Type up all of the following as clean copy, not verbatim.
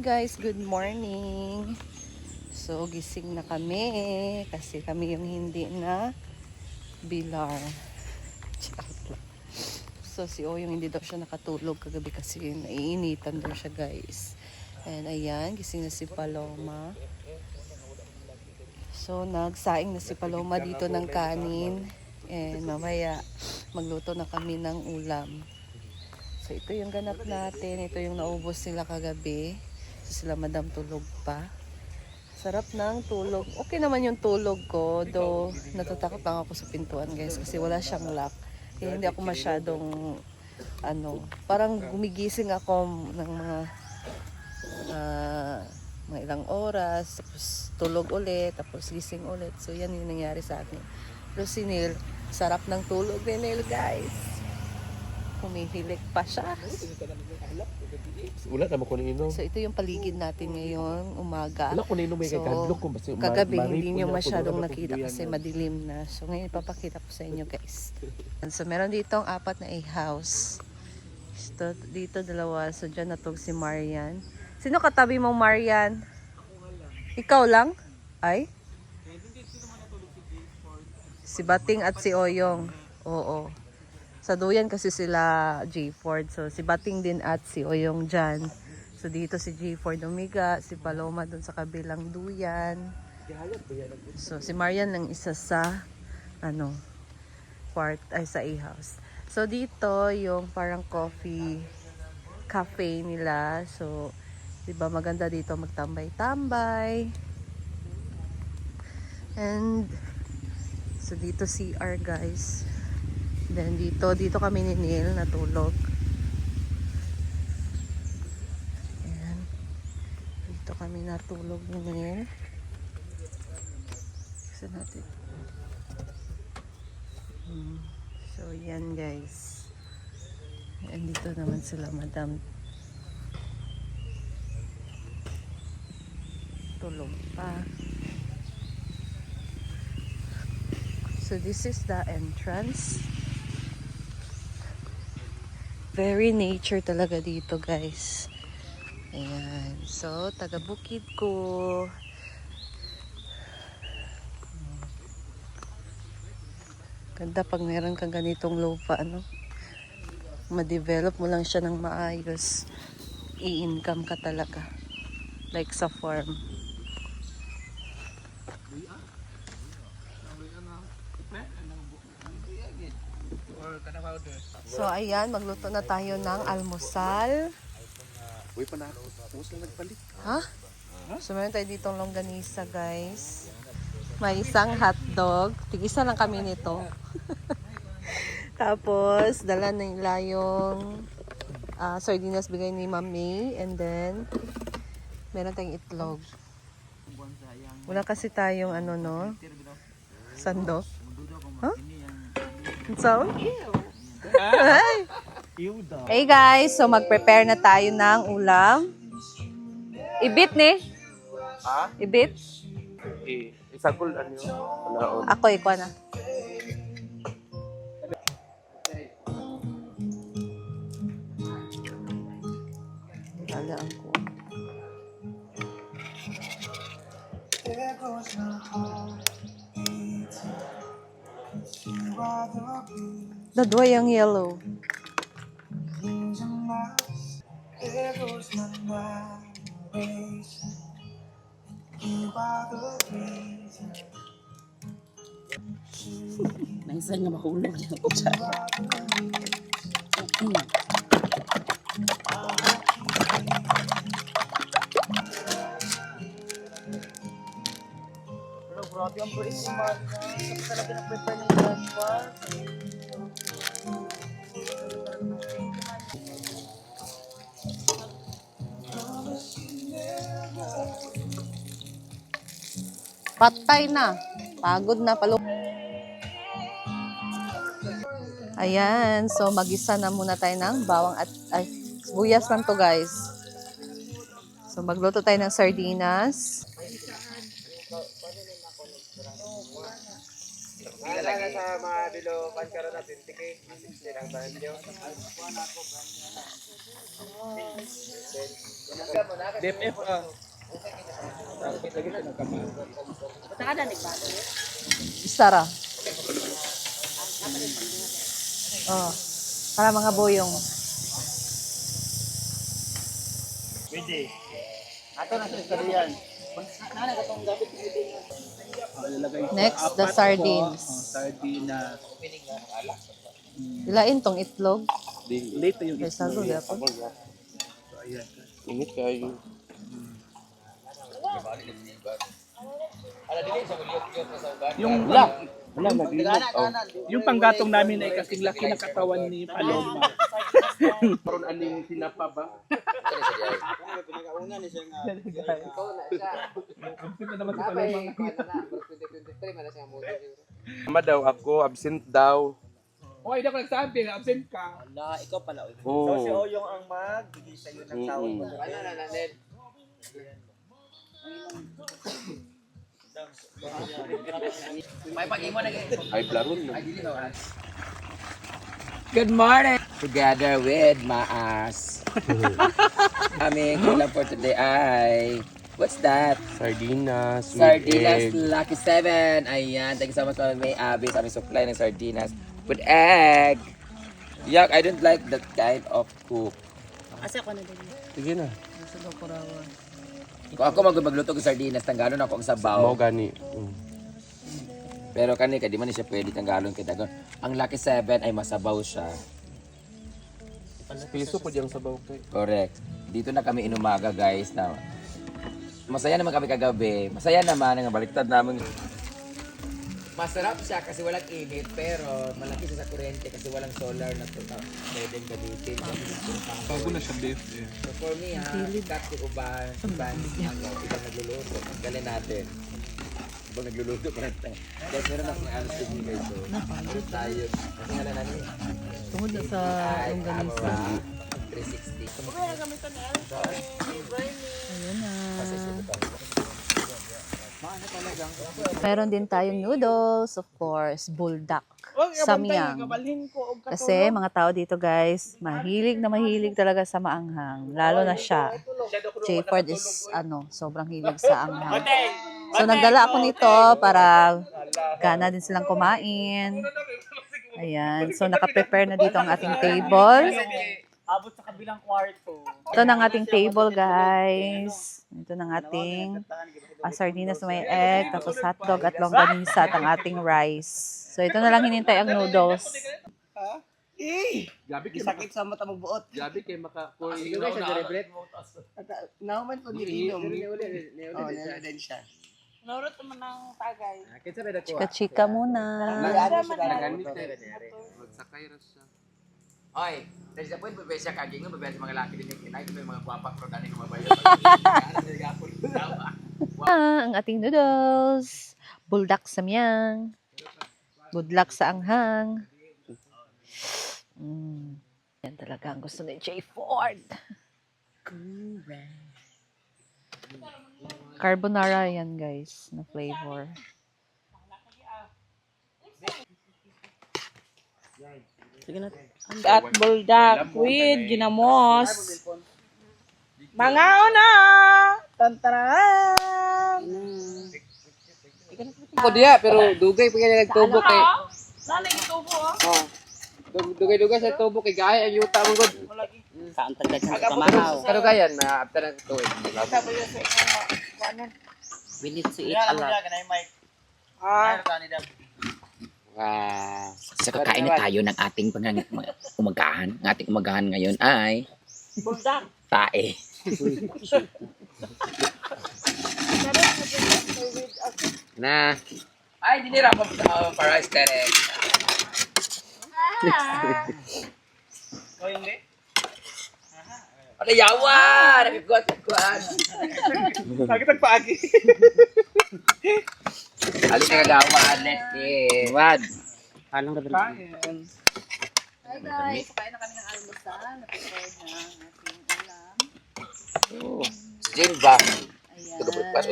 Guys, good morning. So, gising na kami kasi kami yung hindi na bilar. Charot lang. So, si O yung hindi daw siya nakatulog kagabi kasi naiinitan daw siya, guys. And ayan, gising na si Paloma. So, nagsaing na si Paloma dito ng kanin. And mamaya, magluto na kami ng ulam. So, ito yung ganap natin. Ito yung naubos sila kagabi. So, sila madam tulog pa. Sarap ng tulog. Okay naman yung tulog ko. Though, natatakot lang ako sa pintuan, guys. Kasi wala siyang lock. Kaya hindi ako masyadong, parang gumigising ako ng mga ilang oras. Tapos, tulog ulit. Tapos, gising ulit. So, yan yung nangyari sa akin. Pero si Neil, sarap ng tulog ni Neil, guys. Humihilik pa siya. Wala naman ko nino. So, ito yung paligid natin ngayong umaga. Wala ko nino may kahadlok ko basta kagabi hindi nyo masyadong nakita kasi madilim na. So, ngayon ipapakita ko sa inyo, guys. So, meron ditong 4 na house. Dito 2. So, dyan natog si Marian. Sino katabi mong Marian? Ikaw lang? Ay? Si Bating at si Oyong. Oo. Sa duyan kasi sila J. Ford. So, si Bating din at si Oyong dyan. So, dito si J. Ford umiga. Si Paloma dun sa kabilang duyan. So, si Marian lang isa sa sa A-house. So, dito yung parang coffee cafe nila. So, diba maganda dito magtambay-tambay. And, so, dito CR, guys. Then dito kami ni Neil natulog. Ayan. Dito kami natulog ni Neil. Kasi natin. So yan, guys. And dito naman sila madam. Tulog pa. So this is the entrance. Very nature talaga dito, guys. Ayan. So, taga-bukid ko. Ganda pag meron kang ganitong lupa, ma-develop mo lang siya ng maayos. I-income ka talaga. Like sa farm. So, ayan, magluto na tayo ng almusal. Uy pa na. Puso lang nagpalit. Ha? So, meron tayo ditong longganisa, guys. May isang hotdog. Tig-isa lang kami nito. Tapos, dala nila yung sardinas bigay ni Ma'am May. And then, meron tayong itlog. Wala kasi tayong sandok. Huh? So? Hey guys, so mag-prepare na tayo ng ulam. Ibit ni? Ha? Ibit? Isagol ano? Ako ikaw na. Lalaan ko. Dadwa yung yellow. Minsan nga mahulog yung kutsara. Pero grabe ang bait ni Maria. Sabi talaga na-prepare ng breakfast. Patay na. Pagod na palo. Ayan. So, magisa na muna tayo ng bawang at sibuyas lang to, guys. So, magluto tayo ng sardinas. sana sa mga bilokan karon na 20k. 60 lang ba niyo? DFF ah. Sara. Oh, para mga boyong. Next, the sardines. Sardinas. Ilain tong itlog. Late yung May sago, gapon. Ingat kayo. Yung yung panggatong namin ay kasing laki ng katawan ni Paloma. Karon aning sinapa ba? Tama daw ako, absent daw. Oh, hindi ako nagsabi, absent ka. Wala, ikaw pala. Oh. Si Oyong ang magbigay sa iyo ng sahod mo. Ay, blaron na. Good morning! Together with Maas. Aming ulam for today ay... What's that? Sardinas, with Sardinas egg. Lucky 7. Ayan, thank you so much sa may Abby sa aming supply ng sardinas with egg. Yuck, I don't like that kind of cook. Sige na. Kung ako magluto ng sardinas, tanggalon ako ang Mau sabaw. gani. Pero kani, di man siya pwede tanggalon kay dagon. Ang Lucky 7 ay masabaw siya. Piso po diyang sabaw kay. Correct. Dito na kami inumaga guys na masaya naman kami kagabi. Masaya naman ang baliktad namin. Masarap siya kasi walang init pero malaki siya sa kuryente kasi walang solar na pwedeng gamitin. Bago na siya beef. So for me cut ko uban, ibang nagluluto. Galing natin. Ibang nagluluto pa rin tayo. Guys, meron akong alas ko nyo guys. So, tayo. Kasi nga na namin. Tungod na sa longganisa. 360. Ayun na. Meron din tayong noodles, of course, buldak, samyang. Kasi mga tao dito guys, mahilig na mahilig talaga sa maanghang. Lalo na siya. J-Ford is sobrang hilig sa anghang. So nagdala ako nito para gana din silang kumain. Ayan. So naka-prepare na dito ang ating table. Abot sa kabilang kwarto. Ito ng ating table, guys. Ito ng ating sardinas na may egg, tapos hotdog at longganisa at ang ating rice. So ito na lang hinintay ang noodles. Gabi kay Sakit sa mata mo buot. Gabi kay maka for Nauman po dito. Oh, din siya. Norot naman ng tagay. Chika-chika muna. Magsakay ra siya. Oy, dahil sa point, bebe siya kaging nga, bebe sa mga laki din yung kinay, may mga guwapak ro dani nga mabayo. Ang ating noodles. Buldak samyang. Good luck sa anghang. Yan talaga ang gusto ni J. Ford. Carbonara yan guys, na flavor. At buldak with ginamos. Mga una! Tantaran! Ako diya, pero dugay pa kaya nagtubo kay. Sana itubo Oh. Dugay-dugay sa tubo kay gaya ang yuta mo gud. Saan tagad sa pamahaw? Kano gayan na after ng tuig. We need to eat a lot. Ah. So kakain na tayo ng ating umagahan. Ang ating umagahan ngayon ay buldak. tae. Na. Ay, dinira pa para estere. Oh, hindi. Ano yawa? Nagkukuat. Sakit ang paagi. Alis na kagawaan. Let's eat. Wad. Anong gabi? Hi guys, kain na kami ng almusal. Naprepare na ang ating ulam. Si Jane ba? Ayan.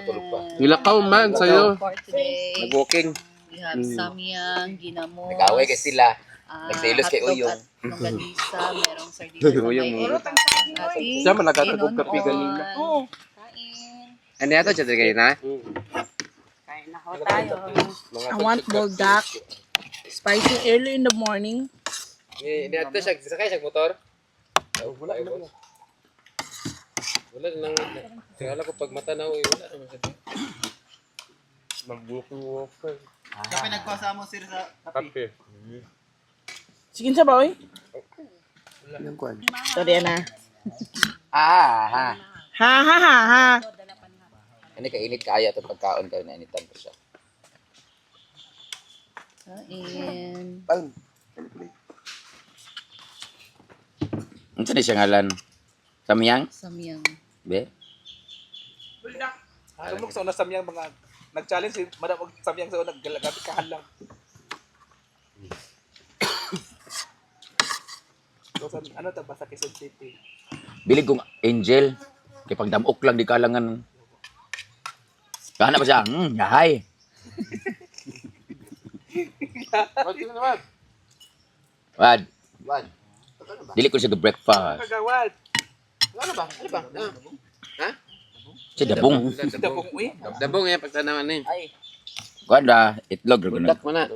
Tulog pa. Nilakaw man sa'yo. For today, Nag-walking. We have samyang, ginamos. Nag-away kasi sila. ah, Nagselos kay hotdog Uyong. at longganisa, merong sardinas na may ating Siya man nagkatagog kape inon-on. ganina. Oo. Kain. Ano yato siya kayo na? Kain na ho tayo. I want buldak. Spicy early in the morning. Hindi yato siya. Sakay siya motor? Wala. Wala lang. Kala ko pag matanaw wala naman siya. Mag-walk-walk. Kape nagpasa mo sir sa kape. Sige sa ba, oy? Sorry na. Ha. Ha ha ha ha. Ano kainit kaya itong pagkaon kayo na initan ko siya. Kain. Ano sa siya ngalan? Samyang? Samyang. Be? Tumok sa una samyang mga nag-challenge si Madam og samyang sa una galagabi kahalang. Ano ta ba sa Quezon City? Bilig kong angel. Kaya pag damok lang di kalangan. Kaya ba siya? Yahay. Wad. Dili ko siya breakfast. Kagawad. Ano ba? Ha? Siya dabong. Dabong uy. Dabong yan pagtanawan na Kuanda, itlog. Buldak mo na.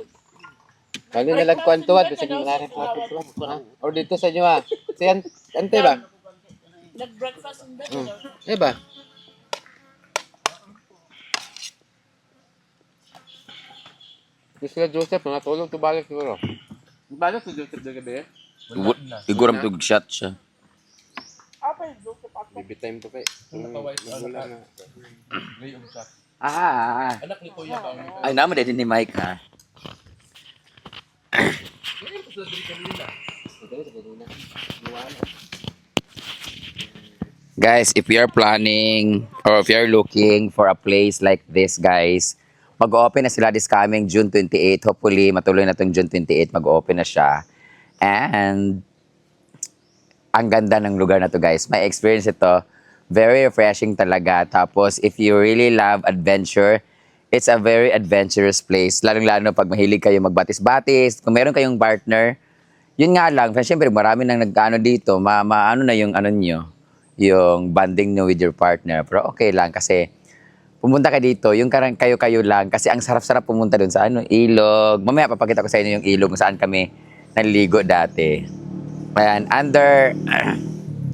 Kali nilag kwantuad sa inyo na rin. O dito sa inyo ha. Si Ante ba? Nag-breakfast in bed. Eh ba? Sila Joseph, natulog to balik siguro. Balo sa Joseph de Gabi. Iguram to shot siya. Apa yung Joseph ako? Baby time to kay. Wala na. Anak ni Kuya ba? Ay, naman din ni Mike ha. Guys, if you are planning or if you are looking for a place like this, guys, mag-open na sila this coming June 28. Hopefully, matuloy na itong June 28. Mag-open na siya. And, ang ganda ng lugar na to, guys. My experience ito, very refreshing talaga. Tapos, if you really love adventure, it's a very adventurous place. Lalong-lalo pag mahilig kayo magbatis-batis. Kung meron kayong partner, yun nga lang. Siyempre, marami nang nag-ano dito. Ano na yung ano nyo, yung bonding nyo with your partner. Pero okay lang kasi pumunta ka dito, yung kayo-kayo lang. Kasi ang sarap-sarap pumunta dun sa ilog. Mamaya papakita ko sa inyo yung ilog kung saan kami naligo dati. Ayan, under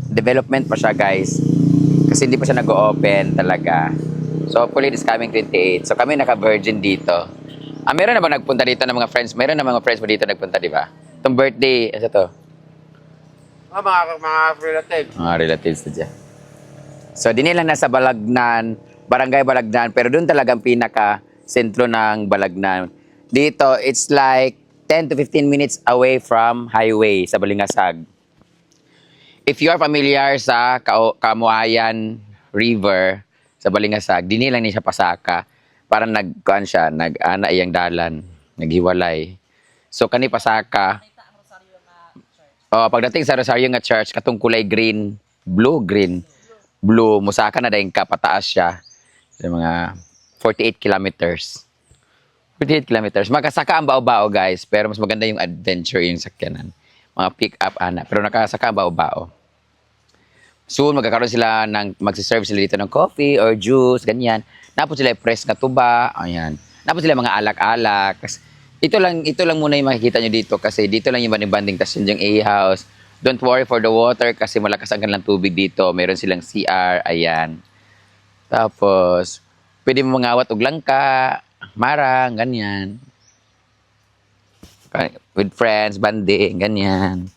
development pa siya, guys. Kasi hindi pa siya nag-open talaga. So, hopefully this coming 28. So, kami naka-virgin dito. Meron na ba nagpunta dito ng mga friends? Meron na mga friends mo dito nagpunta, di ba? Itong birthday, ano to? Mga relatives. Mga relatives na dyan. So, di nila nasa Balagnan, Barangay Balagnan, pero doon talagang pinaka-sentro ng Balagnan. Dito, it's like 10 to 15 minutes away from highway sa Balingasag. If you are familiar sa Kamuayan River sa Balingasag, di nila ni siya pasaka. Parang nagkuhan siya, nag-ana iyang dalan, naghiwalay. So, kani pasaka, pagdating sa Rosario nga church, katong kulay green, blue, musaka na dahil ka, pataas siya. So, mga 48 kilometers. 48 kilometers. Makasaka ang bao-bao, guys, pero mas maganda yung adventure yung sakyanan. Mga pick-up, pero nakasaka ang bao-bao. Soon, magkakaroon sila magsiserve sila dito ng coffee or juice, ganyan. Napos sila fresh na tuba, ayan. Napos sila mga alak-alak. Ito lang muna yung makikita nyo dito kasi dito lang yung banding-banding. Tapos yun yung A-house. Don't worry for the water kasi malakas ang kanilang tubig dito. Meron silang CR, ayan. Tapos, pwede mo mangawat og langka, marang, ganyan. With friends, banding, ganyan.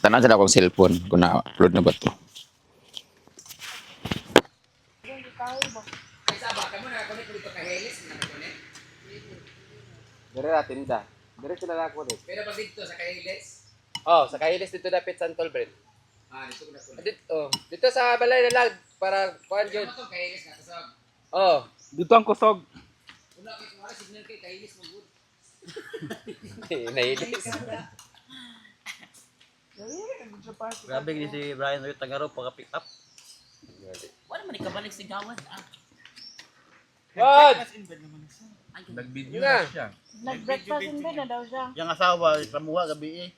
Tanaw sa akong cellphone kung na-upload na ba ito. Dire natin isa. Dire sila na ako rin. Pero pag dito sa Kahiles, Sa Kahilis dito dapit Santol Brent. dito ko na po. Dito sa balay na lang para kuan gyud. Ito Kahiles na kasag. Dito ang kusog. Una kay wala signal kay Kahiles mo good. Nahilis. Grabe gini si Brian Rio Tagaro pagka-pick up. Wala man ikabalik si Gawad. What? Nag-video na siya. Nag-breakfast din na daw siya. Yung asawa, pamuha gabi eh.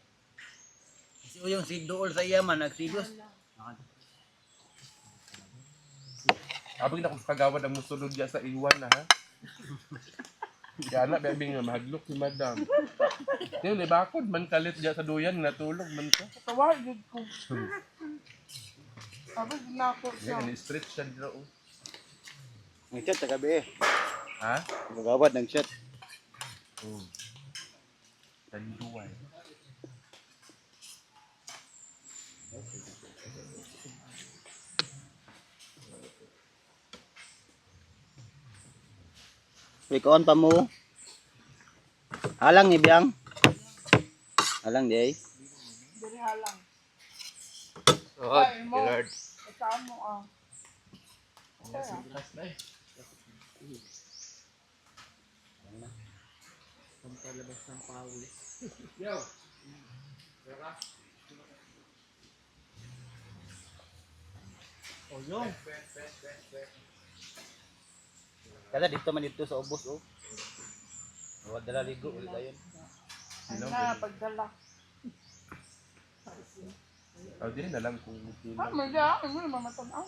Si Uyong si Dool sa iya man, nagsilos. Abang na kung kagawad ang musulod niya sa iwan na ha. Kaya na, baby nga, mahaglok si madam. Yung libakod, man kalit diya sa duyan, natulog man ko. Tawag yun ko. Tapos ginako siya. Yan, stretch siya dito. Oh. Nag-chat sa gabi eh. Ha? Magawad ng chat. Oo. Tanduay. Wake on pa mo. Halang ni Biang. Halang di ay. Dari halang. Oh, Ay, mo. Lord. Ikaw mo ah. Kala dito man dito sa ubos oh. Wala dala ligo ulit ayon. Ano na, pagdala. Oh, di na lang kung sino. Ah, may dala. Ano naman matanaw.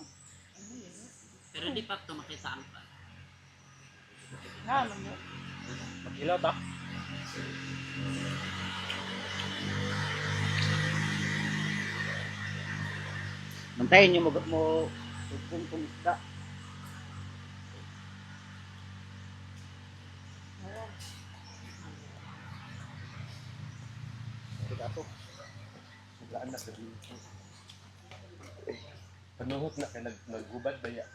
Pero di pa ito makita ang plan. Nga, ano mo. Ilaw ta. Mantayin niyo mo kung isda. Saan na sa dito? Panuhot na kaya nag-ubad ba yan?